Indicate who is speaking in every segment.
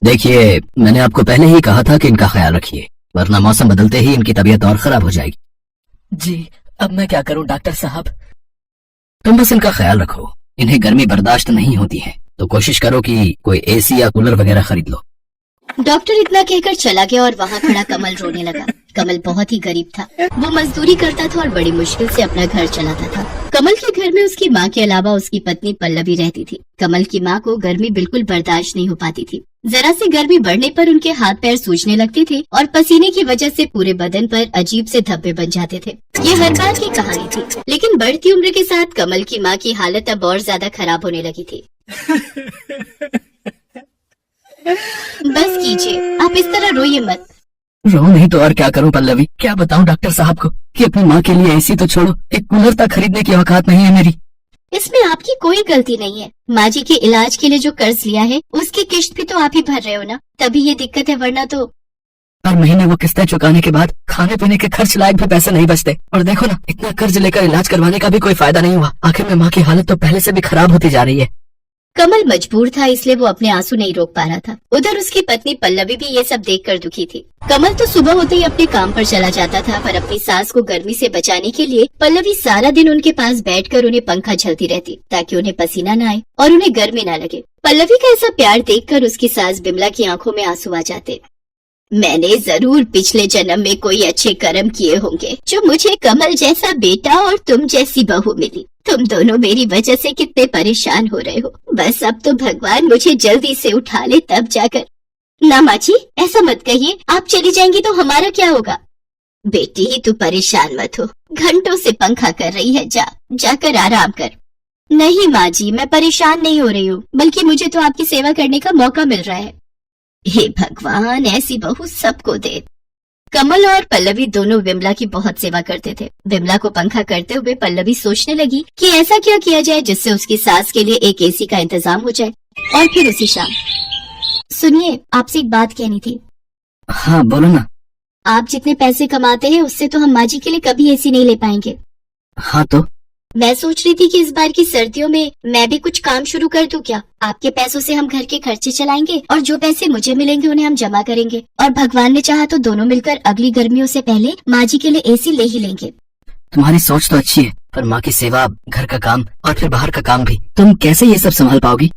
Speaker 1: देखिए, मैंने आपको पहले ही कहा था कि इनका ख्याल रखिए, वरना मौसम बदलते ही इनकी तबीयत और खराब हो जाएगी।
Speaker 2: जी, अब मैं क्या करूं डॉक्टर साहब?
Speaker 1: तुम बस इनका ख्याल रखो। इन्हें गर्मी बर्दाश्त नहीं होती है, तो कोशिश करो कि कोई एसी या कूलर वगैरह खरीद लो।
Speaker 3: डॉक्टर इतना कहकर चला गया और वहाँ खड़ा कमल रोने लगा। कमल बहुत ही गरीब था। वो मजदूरी करता था और बड़ी मुश्किल से अपना घर चलाता था। कमल के घर में उसकी माँ के अलावा उसकी पत्नी पल्लवी रहती थी। कमल की माँ को गर्मी बिल्कुल बर्दाश्त नहीं हो पाती थी। जरा सी गर्मी बढ़ने पर उनके हाथ पैर सूजने लगते थे और पसीने की वजह से पूरे बदन पर अजीब से धब्बे बन जाते थे। ये हर बार की कहानी थी, लेकिन बढ़ती उम्र के साथ कमल की माँ की हालत अब और ज्यादा खराब होने लगी थी। बस कीजिए, आप इस तरह रोइए मत।
Speaker 1: रो नहीं तो और क्या करूं पल्लवी? क्या बताऊं डॉक्टर साहब को कि अपनी माँ के लिए एसी तो छोड़ो, एक कूलर तक खरीदने की औकात नहीं है मेरी।
Speaker 3: इसमें आपकी कोई गलती नहीं है। माँ जी के इलाज के लिए जो कर्ज लिया है उसकी किश्त भी तो आप ही भर रहे हो ना, तभी ये दिक्कत है, वरना तो।
Speaker 1: हर महीने वो किस्तें चुकाने के बाद खाने पीने के खर्च लायक भी पैसे नहीं बचते। और देखो ना, इतना कर्ज लेकर इलाज करवाने का भी कोई फायदा नहीं हुआ। आखिर में माँ की हालत तो पहले से भी खराब होती जा रही है।
Speaker 3: कमल मजबूर था, इसलिए वो अपने आंसू नहीं रोक पा रहा था। उधर उसकी पत्नी पल्लवी भी ये सब देखकर दुखी थी। कमल तो सुबह होते ही अपने काम पर चला जाता था, पर अपनी सास को गर्मी से बचाने के लिए पल्लवी सारा दिन उनके पास बैठकर उन्हें पंखा झलती रहती, ताकि उन्हें पसीना न आए और उन्हें गर्मी न लगे। पल्लवी का ऐसा प्यार देखकर उसकी सास बिमला की आंखों में आंसू आ जाते। मैंने जरूर पिछले जन्म में कोई अच्छे कर्म किए होंगे, जो मुझे कमल जैसा बेटा और तुम जैसी बहू मिली। तुम दोनों मेरी वजह से कितने परेशान हो रहे हो। बस अब तो भगवान मुझे जल्दी से उठा ले, तब जाकर। ना माँ जी, ऐसा मत कहिए। आप चली जाएंगी तो हमारा क्या होगा? बेटी, तू परेशान मत हो। घंटों से पंखा कर रही है, जाकर आराम कर। नहीं माँ जी, मैं परेशान नहीं हो रही हूँ, बल्कि मुझे तो आपकी सेवा करने का मौका मिल रहा है। हे भगवान, ऐसी बहू सबको दे। कमल और पल्लवी दोनों विमला की बहुत सेवा करते थे। विमला को पंखा करते हुए पल्लवी सोचने लगी कि ऐसा क्या किया जाए जिससे उसकी सास के लिए एक एसी का इंतजाम हो जाए। और फिर उसी शाम। सुनिए, आपसे एक बात कहनी थी।
Speaker 1: हाँ बोलो ना।
Speaker 3: आप जितने पैसे कमाते हैं उससे तो हम माँ जी के लिए कभी एसी नहीं ले पाएंगे।
Speaker 1: हाँ तो?
Speaker 3: मैं सोच रही थी कि इस बार की सर्दियों में मैं भी कुछ काम शुरू कर दूं क्या? आपके पैसों से हम घर के खर्चे चलाएंगे और जो पैसे मुझे मिलेंगे उन्हें हम जमा करेंगे, और भगवान ने चाहा तो दोनों मिलकर अगली गर्मियों से पहले माँ जी के लिए एसी ले ही लेंगे।
Speaker 1: तुम्हारी सोच तो अच्छी है, पर माँ की सेवा, घर का काम और फिर बाहर का काम भी, तुम कैसे ये सब संभाल पाओगी?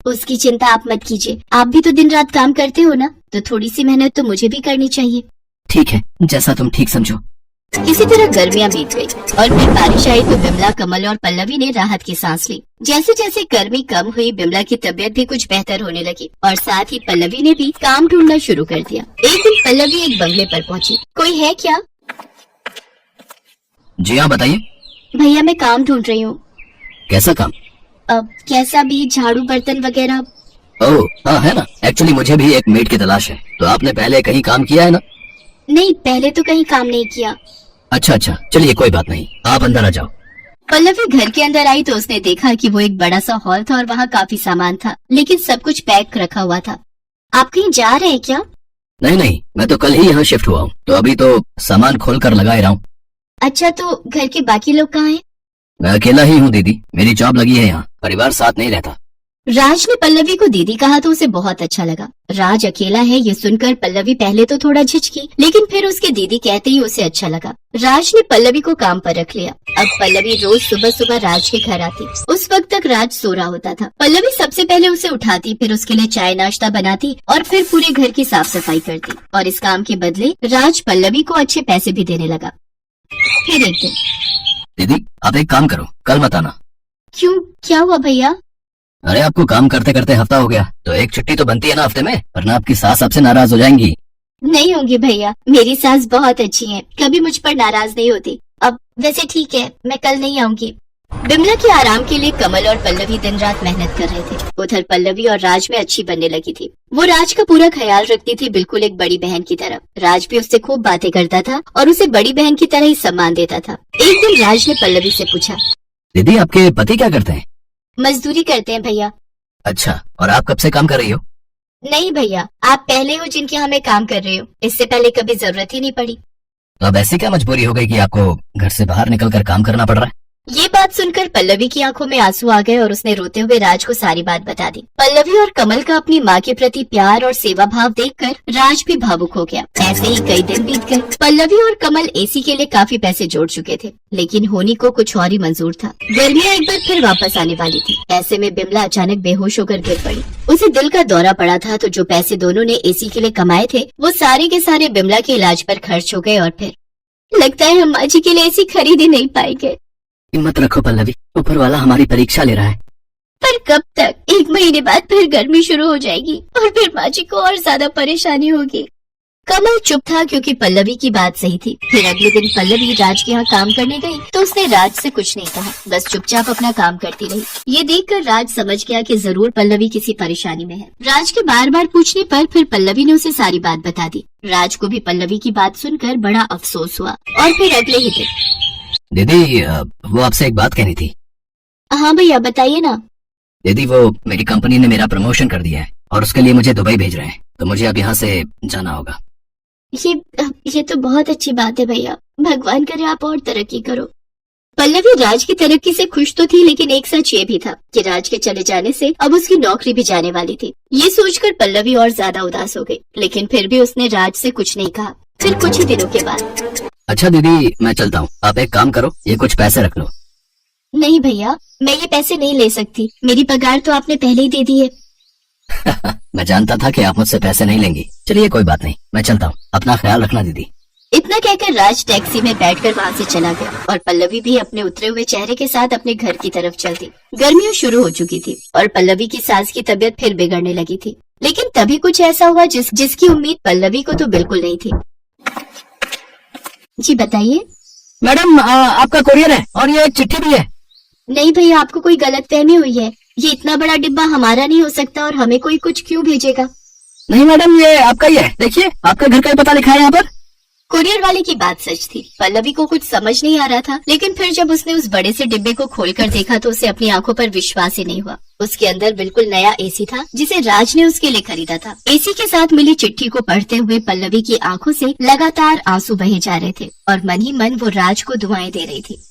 Speaker 3: उसकी चिंता आप मत कीजिए। आप भी तो दिन रात काम करते हो ना, तो थोड़ी सी मेहनत तो मुझे भी करनी चाहिए।
Speaker 1: ठीक है, जैसा तुम ठीक समझो।
Speaker 3: इसी तरह गर्मियां बीत गई और फिर बारिश आई तो बिमला, कमल और पल्लवी ने राहत की सांस ली। जैसे जैसे गर्मी कम हुई, बिमला की तबीयत भी कुछ बेहतर होने लगी और साथ ही पल्लवी ने भी काम ढूंढना शुरू कर दिया। एक दिन पल्लवी एक बंगले पर पहुंची। कोई है क्या?
Speaker 1: जी हाँ, बताइए।
Speaker 3: भैया, मैं काम ढूंढ रही हूँ।
Speaker 1: कैसा काम?
Speaker 3: अब कैसा भी, झाड़ू बर्तन वगैरह।
Speaker 1: ओह हाँ, है ना। एक्चुअली मुझे भी एक मेड की तलाश है। तो आपने पहले कहीं काम किया है ना?
Speaker 3: नहीं, पहले तो कहीं काम नहीं किया।
Speaker 1: अच्छा, चलिए कोई बात नहीं, आप अंदर आ जाओ।
Speaker 3: पल्लवी घर के अंदर आई तो उसने देखा कि वो एक बड़ा सा हॉल था और वहाँ काफी सामान था, लेकिन सब कुछ पैक रखा हुआ था। आप कहीं जा रहे हैं क्या?
Speaker 1: नहीं, मैं तो कल ही यहाँ शिफ्ट हुआ हूँ, तो अभी तो सामान खोल कर लगा ही रहा हूँ।
Speaker 3: अच्छा, तो घर के बाकी लोग कहाँ हैं?
Speaker 1: मैं अकेला ही हूँ दीदी, मेरी जॉब लगी है यहाँ, परिवार साथ नहीं रहता।
Speaker 3: राज ने पल्लवी को दीदी कहा तो उसे बहुत अच्छा लगा। राज अकेला है ये सुनकर पल्लवी पहले तो थोड़ा झिझकी, लेकिन फिर उसके दीदी कहते ही उसे अच्छा लगा। राज ने पल्लवी को काम पर रख लिया। अब पल्लवी रोज सुबह सुबह राज के घर आती। उस वक्त तक राज सो रहा होता था। पल्लवी सबसे पहले उसे उठाती, फिर उसके लिए चाय नाश्ता बनाती और फिर पूरे घर की साफ सफाई करती। और इस काम के बदले राज पल्लवी को अच्छे पैसे भी देने लगा। फिर एक दिन।
Speaker 1: दीदी आप एक काम करो, कल मत आना।
Speaker 3: क्यों, क्या हुआ भैया?
Speaker 1: अरे आपको काम करते करते हफ्ता हो गया, तो एक छुट्टी तो बनती है ना हफ्ते में, वरना आपकी सास आपसे नाराज हो जाएंगी।
Speaker 3: नहीं होंगी भैया, मेरी सास बहुत अच्छी है, कभी मुझ पर नाराज नहीं होती। अब वैसे ठीक है, मैं कल नहीं आऊंगी। बिमला के आराम के लिए कमल और पल्लवी दिन रात मेहनत कर रहे थे। उधर पल्लवी और राज में अच्छी बनने लगी थी। वो राज का पूरा ख्याल रखती थी, बिल्कुल एक बड़ी बहन की तरह। राज भी उससे खूब बातें करता था और उसे बड़ी बहन की तरह ही सम्मान देता था। एक दिन राज ने पल्लवी से पूछा,
Speaker 1: दीदी आपके पति क्या करते हैं?
Speaker 3: मजदूरी करते हैं भैया।
Speaker 1: अच्छा, और आप कब से काम कर रही हो?
Speaker 3: नहीं भैया, आप पहले हो जिनके यहाँ मैं काम कर रही हूँ, इससे पहले कभी जरूरत ही नहीं पड़ी।
Speaker 1: तो अब ऐसी क्या मजबूरी हो गई कि आपको घर से बाहर निकल कर काम करना पड़ रहा है?
Speaker 3: ये बात सुनकर पल्लवी की आंखों में आंसू आ गए और उसने रोते हुए राज को सारी बात बता दी। पल्लवी और कमल का अपनी माँ के प्रति प्यार और सेवा भाव देखकर राज भी भावुक हो गया। ऐसे ही कई दिन बीत गए। पल्लवी और कमल एसी के लिए काफी पैसे जोड़ चुके थे, लेकिन होनी को कुछ और ही मंजूर था। गर्मियाँ एक बार फिर वापस आने वाली थी। ऐसे में बिमला अचानक बेहोश होकर गिर पड़ी। उसे दिल का दौरा पड़ा था, तो जो पैसे दोनों ने एसी के लिए कमाए थे वो सारे के सारे बिमला के इलाज पर खर्च हो गए। और फिर लगता है हम माँ जी के लिए एसी खरीद ही नहीं पाएंगे।
Speaker 1: हिम्मत रखो पल्लवी, ऊपर वाला हमारी परीक्षा ले रहा है।
Speaker 3: पर कब तक? 1 महीने बाद फिर गर्मी शुरू हो जाएगी और फिर माँ जी को और ज्यादा परेशानी होगी। कमल चुप था क्योंकि पल्लवी की बात सही थी। फिर अगले दिन पल्लवी राज के यहाँ काम करने गई तो उसने राज से कुछ नहीं कहा, बस चुपचाप अपना काम करती रही। ये देखकर राज समझ गया कि जरूर पल्लवी किसी परेशानी में है। राज के बार बार पूछने पर फिर पल्लवी ने उसे सारी बात बता दी। राज को भी पल्लवी की बात सुनकर बड़ा अफसोस हुआ। और फिर अगले ही दिन,
Speaker 1: दीदी वो आपसे एक बात कहनी थी।
Speaker 3: हाँ भैया बताइए ना।
Speaker 1: दीदी वो मेरी कंपनी ने मेरा प्रमोशन कर दिया है और उसके लिए मुझे दुबई भेज रहे हैं, तो मुझे अब यहाँ से जाना होगा।
Speaker 3: ये तो बहुत अच्छी बात है भैया, भगवान करे आप और तरक्की करो। पल्लवी राज की तरक्की से खुश तो थी, लेकिन एक सच ये भी था कि राज के चले जाने से अब उसकी नौकरी भी जाने वाली थी। ये सोचकर पल्लवी और ज्यादा उदास हो गई, लेकिन फिर भी उसने राज से कुछ नहीं कहा। फिर कुछ ही दिनों के बाद,
Speaker 1: अच्छा दीदी मैं चलता हूँ, आप एक काम करो, ये कुछ पैसे रख लो।
Speaker 3: नहीं भैया, मैं ये पैसे नहीं ले सकती, मेरी पगार तो आपने पहले ही दे दी है।
Speaker 1: मैं जानता था कि आप मुझसे पैसे नहीं लेंगी। चलिए कोई बात नहीं, मैं चलता हूँ, अपना ख्याल रखना दीदी।
Speaker 3: इतना कहकर राज टैक्सी में बैठकर वहाँ से चला गया और पल्लवी भी अपने उतरे हुए चेहरे के साथ अपने घर की तरफ चल दी। गर्मियाँ शुरू हो चुकी थी और पल्लवी की सास की तबीयत फिर बिगड़ने लगी थी। लेकिन तभी कुछ ऐसा हुआ जिसकी उम्मीद पल्लवी को तो बिल्कुल नहीं थी। जी बताइए।
Speaker 1: मैडम आपका कोरियर है और ये एक चिट्ठी भी है।
Speaker 3: नहीं भैया, आपको कोई गलतफहमी हुई है। ये इतना बड़ा डिब्बा हमारा नहीं हो सकता और हमें कोई कुछ क्यों भेजेगा?
Speaker 1: नहीं मैडम, ये आपका ही है, देखिए आपका घर का ही पता लिखा है यहाँ पर।
Speaker 3: कुरियर वाले की बात सच थी। पल्लवी को कुछ समझ नहीं आ रहा था, लेकिन फिर जब उसने उस बड़े से डिब्बे को खोलकर देखा तो उसे अपनी आंखों पर विश्वास ही नहीं हुआ। उसके अंदर बिल्कुल नया एसी था जिसे राज ने उसके लिए खरीदा था। एसी के साथ मिली चिट्ठी को पढ़ते हुए पल्लवी की आंखों से लगातार आंसू बहे जा रहे थे और मन ही मन वो राज को दुआएं दे रही थी।